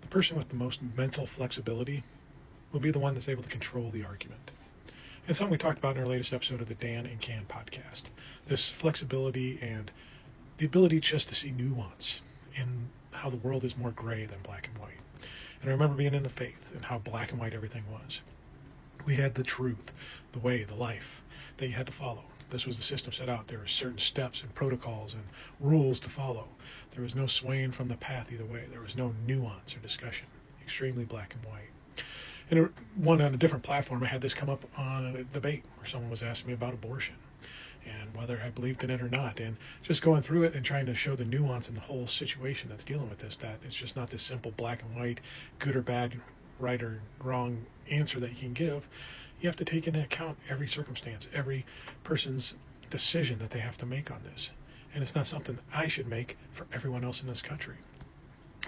The person with the most mental flexibility will be the one that's able to control the argument. And something we talked about in our latest episode of the Dan and Can podcast. This flexibility and the ability just to see nuance in how the world is more gray than black and white. And I remember being in the faith and how black and white everything was. We had the truth, the way, the life that you had to follow. This was the system set out. There were certain steps and protocols and rules to follow. There was no swaying from the path either way. There was no nuance or discussion. Extremely black and white. And one on a different platform, I had this come up on a debate where someone was asking me about abortion and whether I believed in it or not. And just going through it and trying to show the nuance in the whole situation that's dealing with this, that it's just not this simple black and white, good or bad, right or wrong answer that you can give. You have to take into account every circumstance, every person's decision that they have to make on this. And it's not something I should make for everyone else in this country.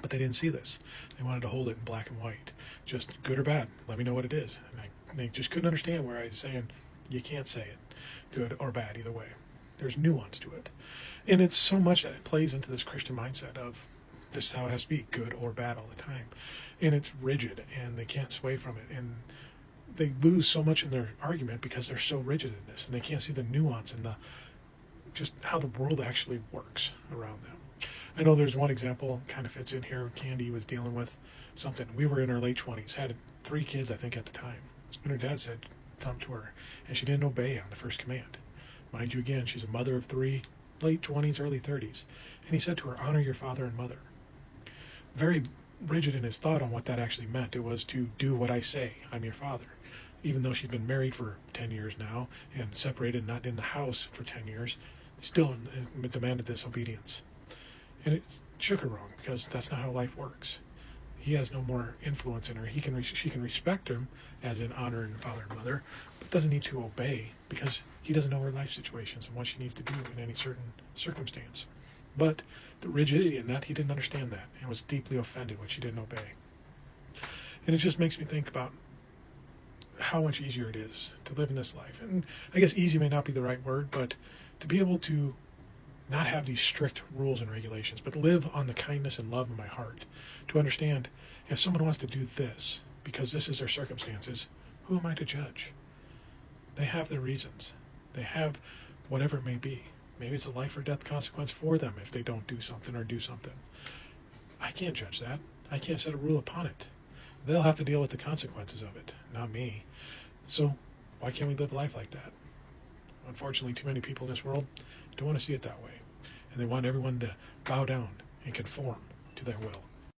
But they didn't see this. They wanted to hold it in black and white. Just good or bad. Let me know what it is. And they just couldn't understand where I was saying, you can't say it. Good or bad, either way. There's nuance to it. And it's so much that it plays into this Christian mindset of this is how it has to be, good or bad all the time. And it's rigid, and they can't sway from it. And they lose so much in their argument because they're so rigid in this, and they can't see the nuance and the just how the world actually works around them. I know there's one example kind of fits in here. Candy was dealing with something. We were in our late 20s, had 3 kids, I think, at the time. And her dad said something to her, and she didn't obey on the first command. Mind you, again, she's a mother of 3, late 20s, early 30s. And he said to her, honor your father and mother. Very rigid in his thought on what that actually meant. It was to do what I say. I'm your father. Even though she'd been married for 10 years now and separated, not in the house for 10 years, still demanded this obedience. And it shook her wrong because that's not how life works. He has no more influence in her. She can respect him as in honoring father and mother, but doesn't need to obey because he doesn't know her life situations and what she needs to do in any certain circumstance. But the rigidity in that, he didn't understand that and was deeply offended when she didn't obey. And it just makes me think about how much easier it is to live in this life. And I guess easy may not be the right word, but to be able to not have these strict rules and regulations, but live on the kindness and love in my heart. To understand, if someone wants to do this because this is their circumstances, who am I to judge? They have their reasons. They have whatever it may be. Maybe it's a life or death consequence for them if they don't do something or do something. I can't judge that. I can't set a rule upon it. They'll have to deal with the consequences of it, not me. So why can't we live life like that? Unfortunately, too many people in this world don't want to see it that way. And they want everyone to bow down and conform to their will.